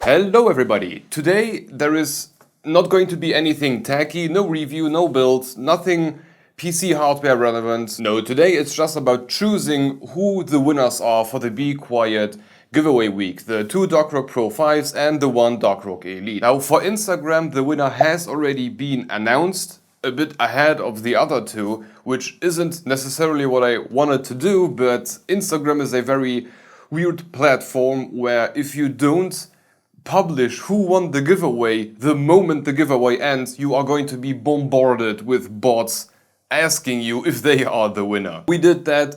Hello everybody! Today there is not going to be anything tacky, no review, no builds, nothing PC hardware relevant. No, today it's just about choosing who the winners are for the Be Quiet giveaway week. The two DRP5s and the one DRP Elite. Now for Instagram the winner has already been announced a bit ahead of the other two, which isn't necessarily what I wanted to do, but Instagram is a very weird platform where if you don't publish who won the giveaway, the moment the giveaway ends, you are going to be bombarded with bots asking you if they are the winner. We did that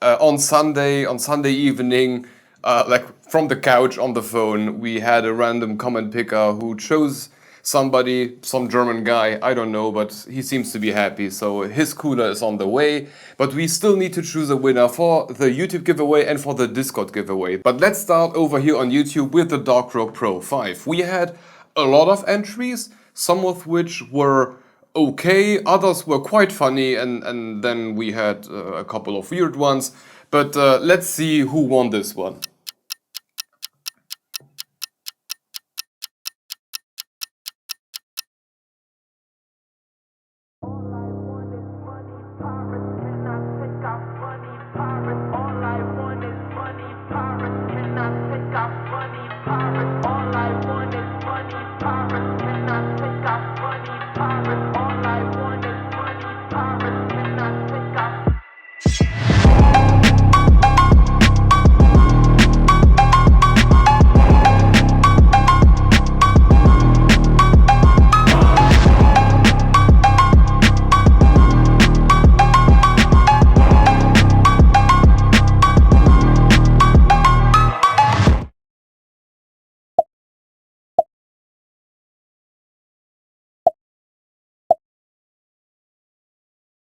on Sunday evening, like from the couch on the phone. We had a random comment picker who chose somebody, some German guy, I don't know, but he seems to be happy, so his cooler is on the way. But we still need to choose a winner for the YouTube giveaway and for the Discord giveaway. But let's start over here on YouTube with the DRP5. We had a lot of entries, some of which were okay, others were quite funny, and then we had a couple of weird ones. But let's see who won this one.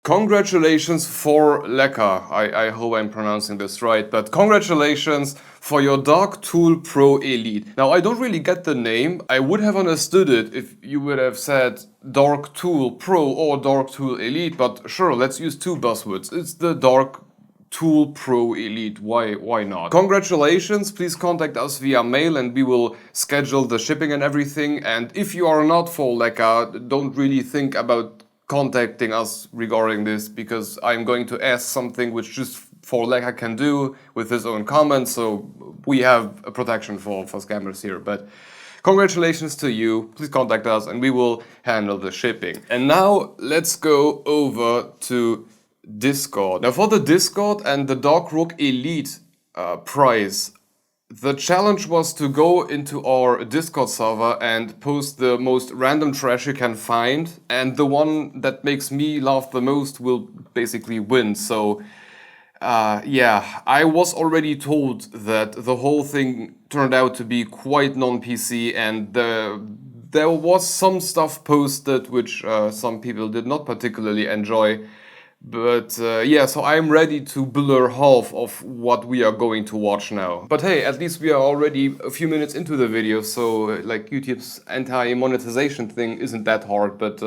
Congratulations for Lecker. I hope I'm pronouncing this right, but congratulations for your Dark Tool Pro Elite. Now, I don't really get the name. I would have understood it if you would have said Dark Tool Pro or Dark Tool Elite, but sure, let's use two buzzwords. It's the Dark Tool Pro Elite. Why not? Congratulations, please contact us via mail and we will schedule the shipping and everything. And if you are not for Lecker, don't really think about contacting us regarding this, because I'm going to ask something which just for Lecker can do with his own comments, so we have a protection for scammers here. But congratulations to you, please contact us and we will handle the shipping. And now let's go over to Discord. Now for the Discord and the DRP Elite prize, the challenge was to go into our Discord server and post the most random trash you can find, and the one that makes me laugh the most will basically win. So yeah, I was already told that the whole thing turned out to be quite non-PC, and there was some stuff posted which some people did not particularly enjoy. But yeah, so I'm ready to blur half of what we are going to watch now. But hey, at least we are already a few minutes into the video, so like YouTube's anti-monetization thing isn't that hard. But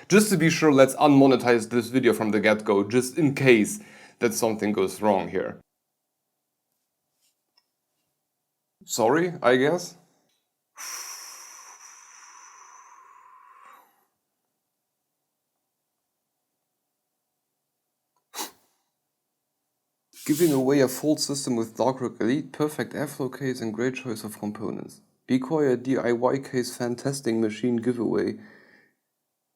just to be sure, let's unmonetize this video from the get-go, just in case that something goes wrong here. Sorry, I guess? Giving away a full system with DRP Elite, perfect airflow case and great choice of components. Be Quiet DIY case fan testing machine giveaway.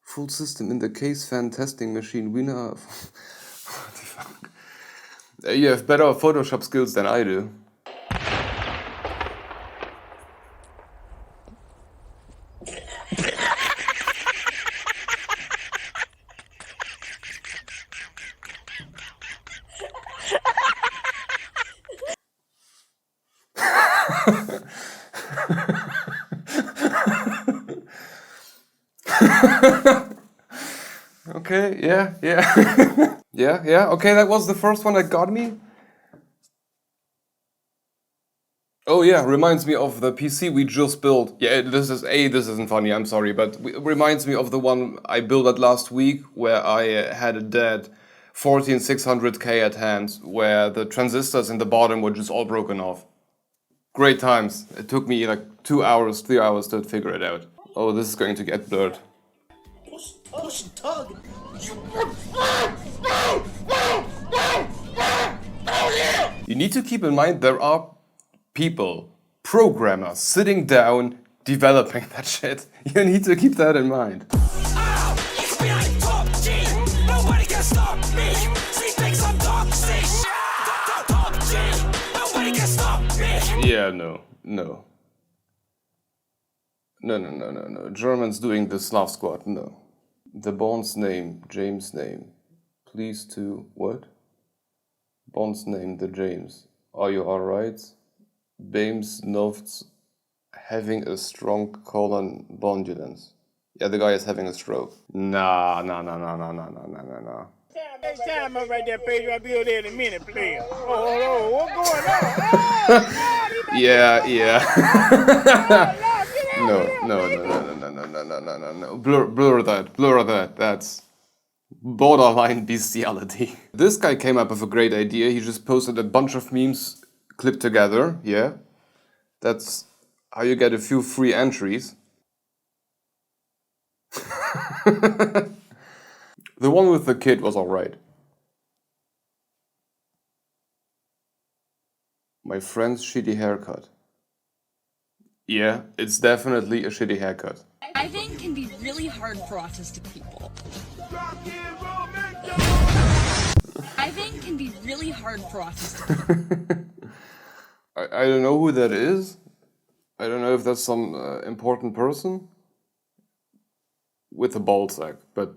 Full system in the case fan testing machine winner. What the fuck? You have better Photoshop skills than I do. Okay, yeah. yeah, okay, that was the first one that got me. Oh yeah, reminds me of the PC we just built. Yeah, this isn't funny, I'm sorry, but it reminds me of the one I built last week, where I had a dead 14600K at hand, where the transistors in the bottom were just all broken off. Great times. It took me like 2 hours, 3 hours to figure it out. Oh, this is going to get blurred. Push and tug. You need to keep in mind there are people, programmers, sitting down, developing that shit. You need to keep that in mind. Yeah, no. No. Germans doing the Slav squad, no. The Bond's name, James' name. Please to what? Bond's name, the James. Are you alright? Bames Novts having a strong colon bondulence. Yeah, the guy is having a stroke. Nah. Next time I'm right there, Pedro, I'll be over there in a minute, player. Oh, what's going on? Yeah. No. Blur that. That's borderline bestiality. This guy came up with a great idea. He just posted a bunch of memes clipped together. Yeah. That's how you get a few free entries. The one with the kid was alright. My friend's shitty haircut. Yeah, it's definitely a shitty haircut. Driving can be really hard for autistic people. Driving can be really hard for autistic people. I don't know who that is. I don't know if that's some important person with a ball sack, but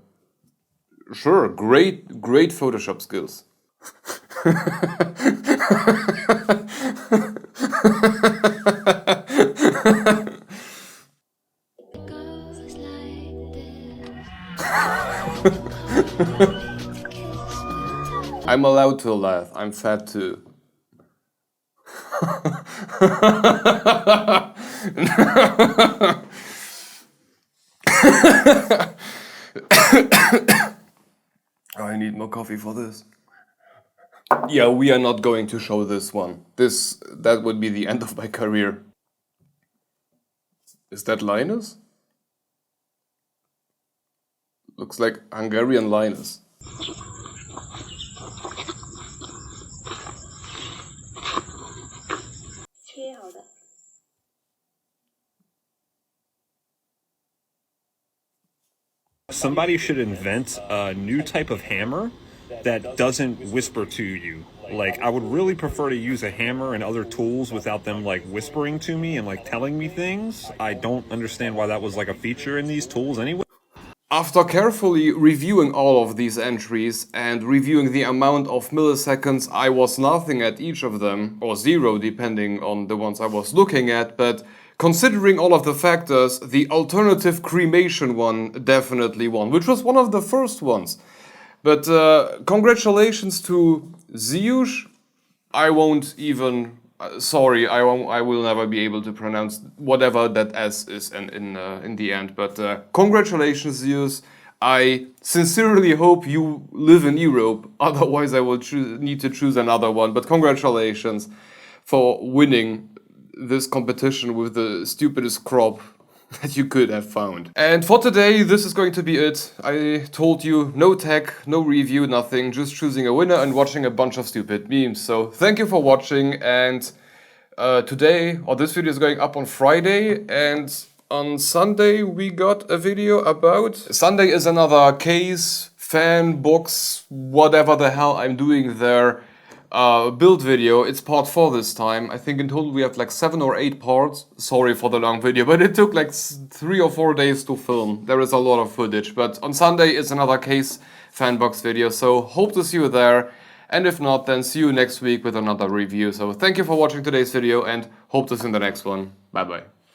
sure, great Photoshop skills. I'm allowed to laugh. I'm fat too. I need more coffee for this. Yeah, we are not going to show this one. That would be the end of my career. Is that Linus? Looks like Hungarian Linus. Somebody should invent a new type of hammer that doesn't whisper to you. Like, I would really prefer to use a hammer and other tools without them, like, whispering to me and, like, telling me things. I don't understand why that was, like, a feature in these tools anyway. After carefully reviewing all of these entries and reviewing the amount of milliseconds I was laughing at each of them, or 0 depending on the ones I was looking at, but considering all of the factors, the alternative cremation one definitely won, which was one of the first ones. But congratulations to Zeus. I won't even... sorry, I will never be able to pronounce whatever that S is in the end. But congratulations, Zeus. I sincerely hope you live in Europe. Otherwise, I will need to choose another one. But congratulations for winning this competition with the stupidest crop that you could have found. And for today, this is going to be it. I told you no tech, no review, nothing, just choosing a winner and watching a bunch of stupid memes. So thank you for watching, and today, or this video is going up on Friday, and on Sunday we got a video about... Sunday is another case, fan, box, whatever the hell I'm doing there. Build video. It's part 4 this time. I think in total we have like 7 or 8 parts. Sorry for the long video, but it took like 3 or 4 days to film. There is a lot of footage, but on Sunday is another case fan box video, so hope to see you there. And if not, then see you next week with another review. So thank you for watching today's video and hope to see you in the next one. Bye bye.